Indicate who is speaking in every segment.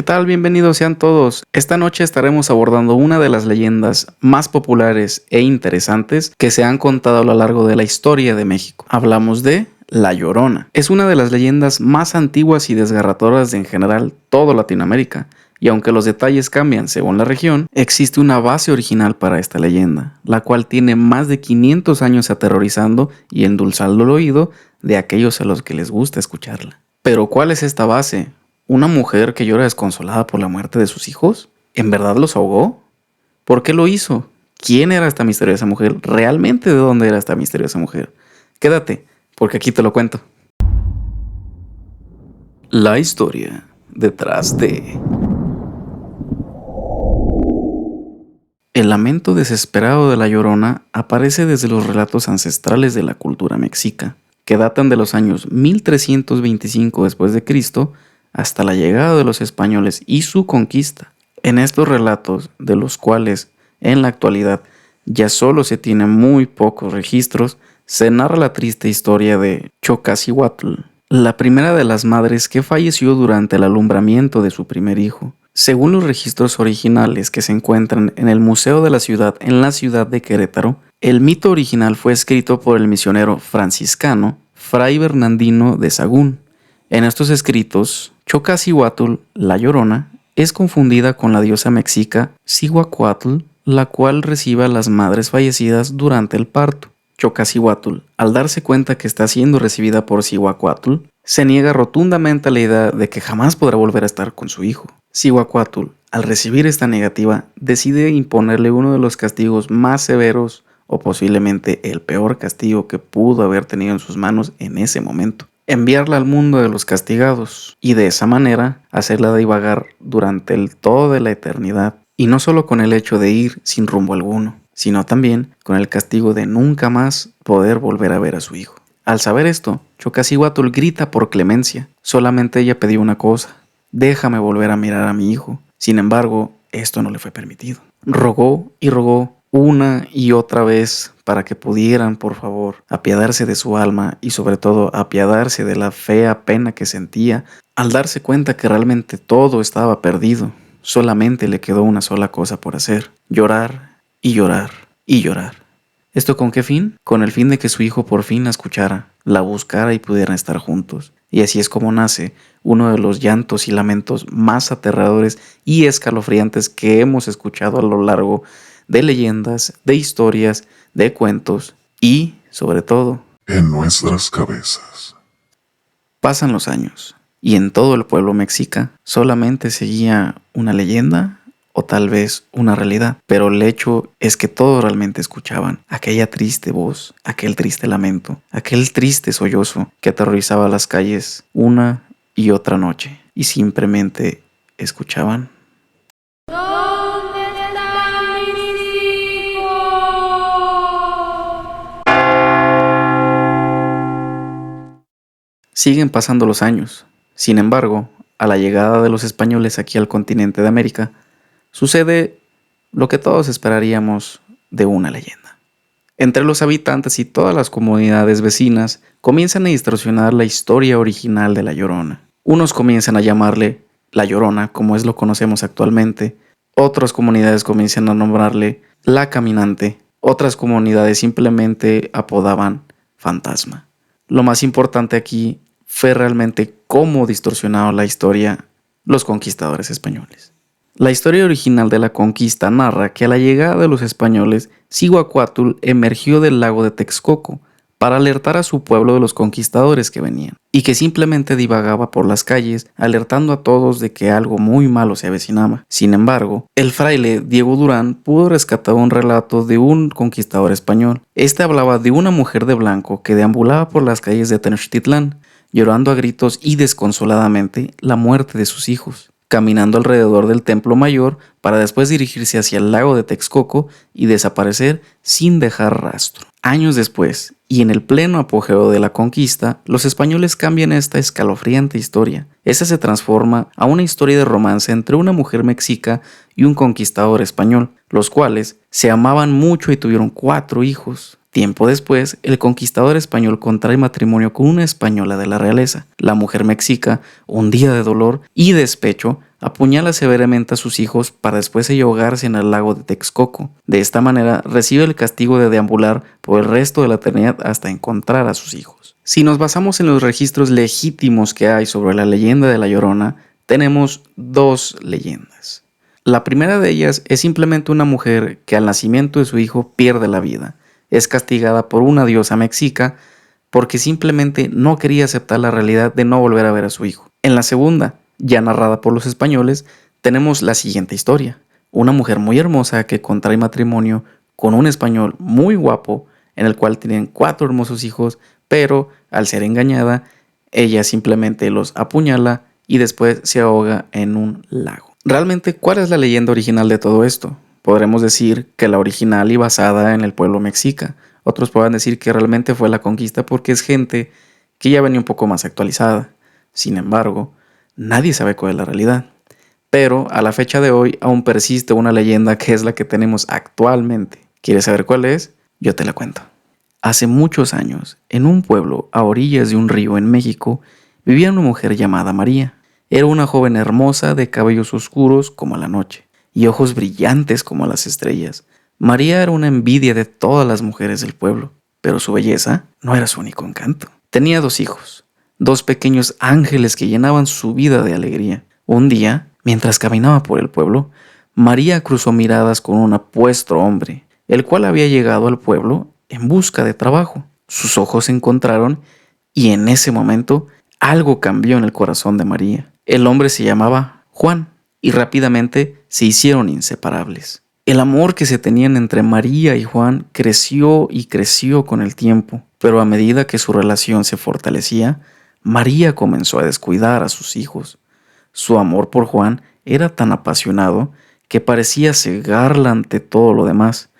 Speaker 1: tal? Bienvenidos sean todos. Esta noche estaremos abordando una de las leyendas más populares e interesantes que se han contado a lo largo de la historia de México. Hablamos de La Llorona. Es una de las leyendas más antiguas y desgarradoras de en general toda Latinoamérica. Y aunque los detalles cambian según la región, existe una base original para esta leyenda, la cual tiene más de 500 años aterrorizando y endulzando el oído de aquellos a los que les gusta escucharla. Pero ¿cuál es esta base? ¿Una mujer que llora desconsolada por la muerte de sus hijos? ¿En verdad los ahogó? ¿Por qué lo hizo? ¿Quién era esta misteriosa mujer? ¿Realmente de dónde era esta misteriosa mujer? Quédate, porque aquí te lo cuento. La historia detrás de... El lamento desesperado de la Llorona aparece desde los relatos ancestrales de la cultura mexica, que datan de los años 1325 después de Cristo hasta la llegada de los españoles y su conquista. En estos relatos, de los cuales en la actualidad ya solo se tienen muy pocos registros, se narra la triste historia de Xoccasihuatl, la primera de las madres que falleció durante el alumbramiento de su primer hijo. Según los registros originales que se encuentran en el Museo de la Ciudad en la ciudad de Querétaro, el mito original fue escrito por el misionero franciscano Fray Bernardino de Sahagún. En estos escritos, Xoccasihuatl, la Llorona, es confundida con la diosa mexica Cihuacuatl, la cual recibe a las madres fallecidas durante el parto. Xoccasihuatl, al darse cuenta que está siendo recibida por Cihuacuatl, se niega rotundamente a la idea de que jamás podrá volver a estar con su hijo. Cihuacuatl, al recibir esta negativa, decide imponerle uno de los castigos más severos o posiblemente el peor castigo que pudo haber tenido en sus manos en ese momento. Enviarla al mundo de los castigados y de esa manera hacerla divagar durante toda la eternidad. Y no solo con el hecho de ir sin rumbo alguno, sino también con el castigo de nunca más poder volver a ver a su hijo. Al saber esto, Xoccasihuatl grita por clemencia. Solamente ella pedía una cosa: déjame volver a mirar a mi hijo. Sin embargo, esto no le fue permitido. Rogó y rogó una y otra vez para que pudieran, por favor, apiadarse de su alma y sobre todo apiadarse de la fea pena que sentía al darse cuenta que realmente todo estaba perdido. Solamente le quedó una sola cosa por hacer: llorar y llorar y llorar. ¿Esto con qué fin? Con el fin de que su hijo por fin la escuchara, la buscara y pudieran estar juntos. Y así es como nace uno de los llantos y lamentos más aterradores y escalofriantes que hemos escuchado a lo largo de leyendas, de historias, de cuentos y, sobre todo,
Speaker 2: en nuestras cabezas.
Speaker 1: Pasan los años y en todo el pueblo mexica solamente seguía una leyenda o tal vez una realidad, pero el hecho es que todos realmente escuchaban aquella triste voz, aquel triste lamento, aquel triste sollozo que aterrorizaba las calles una y otra noche y simplemente escuchaban. Siguen pasando los años. Sin embargo, a la llegada de los españoles aquí al continente de América, sucede lo que todos esperaríamos de una leyenda. Entre los habitantes y todas las comunidades vecinas comienzan a distorsionar la historia original de La Llorona. Unos comienzan a llamarle La Llorona, como es lo conocemos actualmente. Otras comunidades comienzan a nombrarle La Caminante. Otras comunidades simplemente apodaban Fantasma. Lo más importante aquí fue realmente cómo distorsionaron la historia los conquistadores españoles. La historia original de la conquista narra que a la llegada de los españoles, Cihuacuatl emergió del lago de Texcoco para alertar a su pueblo de los conquistadores que venían, y que simplemente divagaba por las calles alertando a todos de que algo muy malo se avecinaba. Sin embargo, el fraile Diego Durán pudo rescatar un relato de un conquistador español. Este hablaba de una mujer de blanco que deambulaba por las calles de Tenochtitlán, llorando a gritos y desconsoladamente la muerte de sus hijos, caminando alrededor del templo mayor para después dirigirse hacia el lago de Texcoco y desaparecer sin dejar rastro. Años después, y en el pleno apogeo de la conquista, los españoles cambian esta escalofriante historia. Esta se transforma a una historia de romance entre una mujer mexica y un conquistador español, los cuales se amaban mucho y tuvieron 4 hijos. Tiempo después, el conquistador español contrae matrimonio con una española de la realeza. La mujer mexica, hundida de dolor y despecho, apuñala severamente a sus hijos para después ella ahogarse en el lago de Texcoco. De esta manera recibe el castigo de deambular por el resto de la eternidad hasta encontrar a sus hijos. Si nos basamos en los registros legítimos que hay sobre la leyenda de La Llorona, tenemos dos leyendas. La primera de ellas es simplemente una mujer que al nacimiento de su hijo pierde la vida. Es castigada por una diosa mexica porque simplemente no quería aceptar la realidad de no volver a ver a su hijo. En la segunda, ya narrada por los españoles, tenemos la siguiente historia. Una mujer muy hermosa que contrae matrimonio con un español muy guapo, en el cual tienen 4 hermosos hijos, pero al ser engañada, ella simplemente los apuñala y después se ahoga en un lago. Realmente, ¿cuál es la leyenda original de todo esto? Podremos decir que la original y basada en el pueblo mexica. Otros podrán decir que realmente fue la conquista porque es gente que ya venía un poco más actualizada. Sin embargo, nadie sabe cuál es la realidad. Pero a la fecha de hoy aún persiste una leyenda que es la que tenemos actualmente. ¿Quieres saber cuál es? Yo te la cuento. Hace muchos años, en un pueblo a orillas de un río en México, vivía una mujer llamada María. Era una joven hermosa de cabellos oscuros como la noche y ojos brillantes como las estrellas. María era una envidia de todas las mujeres del pueblo, pero su belleza no era su único encanto. Tenía 2 hijos, 2 pequeños ángeles que llenaban su vida de alegría. Un día, mientras caminaba por el pueblo, María cruzó miradas con un apuesto hombre, el cual había llegado al pueblo en busca de trabajo. Sus ojos se encontraron y en ese momento algo cambió en el corazón de María. El hombre se llamaba Juan y rápidamente se hicieron inseparables. El amor que se tenían entre María y Juan creció y creció con el tiempo, pero a medida que su relación se fortalecía, María comenzó a descuidar a sus hijos. Su amor por Juan era tan apasionado que parecía cegarla ante todo lo demás.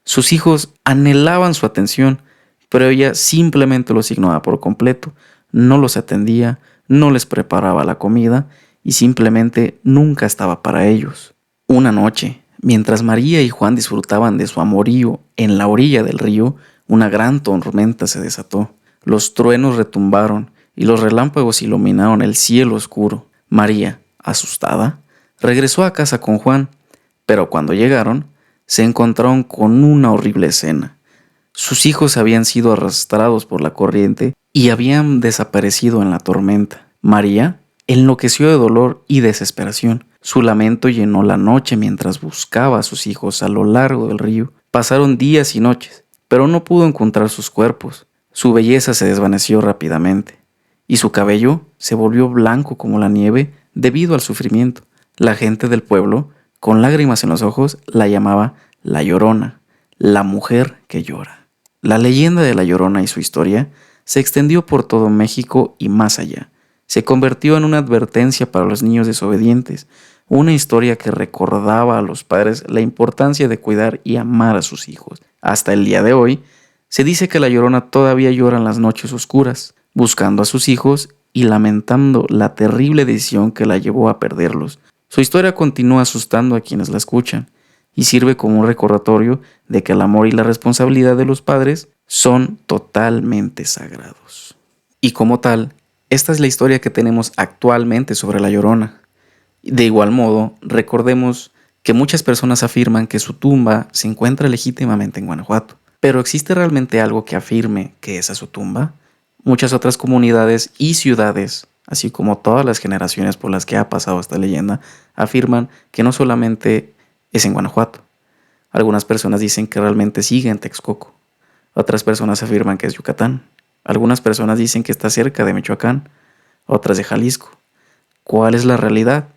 Speaker 1: Sus hijos anhelaban su atención, pero ella simplemente los ignoraba por completo. No los atendía, no les preparaba la comida y simplemente nunca estaba para ellos. Una noche, mientras María y Juan disfrutaban de su amorío en la orilla del río, una gran tormenta se desató. Los truenos retumbaron y los relámpagos iluminaron el cielo oscuro. María, asustada, regresó a casa con Juan, pero cuando llegaron, se encontraron con una horrible escena. Sus hijos habían sido arrastrados por la corriente y habían desaparecido en la tormenta. María enloqueció de dolor y desesperación. Su lamento llenó la noche mientras buscaba a sus hijos a lo largo del río. Pasaron días y noches, pero no pudo encontrar sus cuerpos. Su belleza se desvaneció rápidamente y su cabello se volvió blanco como la nieve debido al sufrimiento. La gente del pueblo, con lágrimas en los ojos, la llamaba La Llorona, la mujer que llora. La leyenda de La Llorona y su historia se extendió por todo México y más allá. Se convirtió en una advertencia para los niños desobedientes, una historia que recordaba a los padres la importancia de cuidar y amar a sus hijos. Hasta el día de hoy, se dice que La Llorona todavía llora en las noches oscuras, buscando a sus hijos y lamentando la terrible decisión que la llevó a perderlos. Su historia continúa asustando a quienes la escuchan y sirve como un recordatorio de que el amor y la responsabilidad de los padres son totalmente sagrados. Y como tal, esta es la historia que tenemos actualmente sobre La Llorona. De igual modo, recordemos que muchas personas afirman que su tumba se encuentra legítimamente en Guanajuato. ¿Pero existe realmente algo que afirme que esa es su tumba? Muchas otras comunidades y ciudades, así como todas las generaciones por las que ha pasado esta leyenda, afirman que no solamente es en Guanajuato. Algunas personas dicen que realmente sigue en Texcoco. Otras personas afirman que es Yucatán. Algunas personas dicen que está cerca de Michoacán, otras de Jalisco. ¿Cuál es la realidad?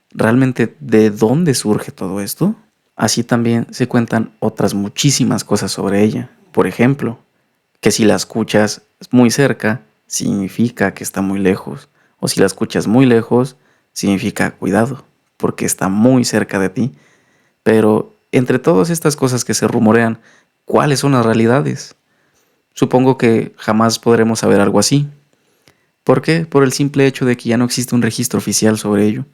Speaker 1: ¿Realmente de dónde surge todo esto? Así también se cuentan otras muchísimas cosas sobre ella. Por ejemplo, que si la escuchas muy cerca, significa que está muy lejos. O si la escuchas muy lejos, significa cuidado, porque está muy cerca de ti. Pero entre todas estas cosas que se rumorean, ¿cuáles son las realidades? Supongo que jamás podremos saber algo así. ¿Por qué? Por el simple hecho de que ya no existe un registro oficial sobre ello,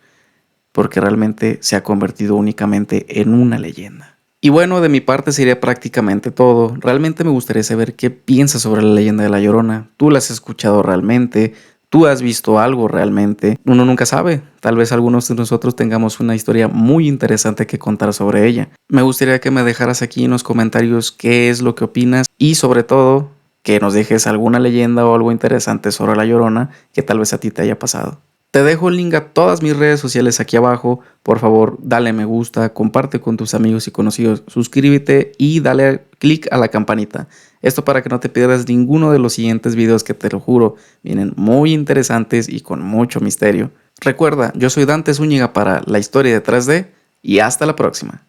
Speaker 1: porque realmente se ha convertido únicamente en una leyenda. Y bueno, de mi parte sería prácticamente todo. Realmente me gustaría saber qué piensas sobre la leyenda de La Llorona. ¿Tú la has escuchado realmente? ¿Tú has visto algo realmente? Uno nunca sabe. Tal vez algunos de nosotros tengamos una historia muy interesante que contar sobre ella. Me gustaría que me dejaras aquí en los comentarios qué es lo que opinas y sobre todo que nos dejes alguna leyenda o algo interesante sobre La Llorona que tal vez a ti te haya pasado. Te dejo el link a todas mis redes sociales aquí abajo. Por favor, dale me gusta, comparte con tus amigos y conocidos, suscríbete y dale click a la campanita. Esto para que no te pierdas ninguno de los siguientes videos que te lo juro, vienen muy interesantes y con mucho misterio. Recuerda, yo soy Dante Zúñiga para La Historia Detrás de y hasta la próxima.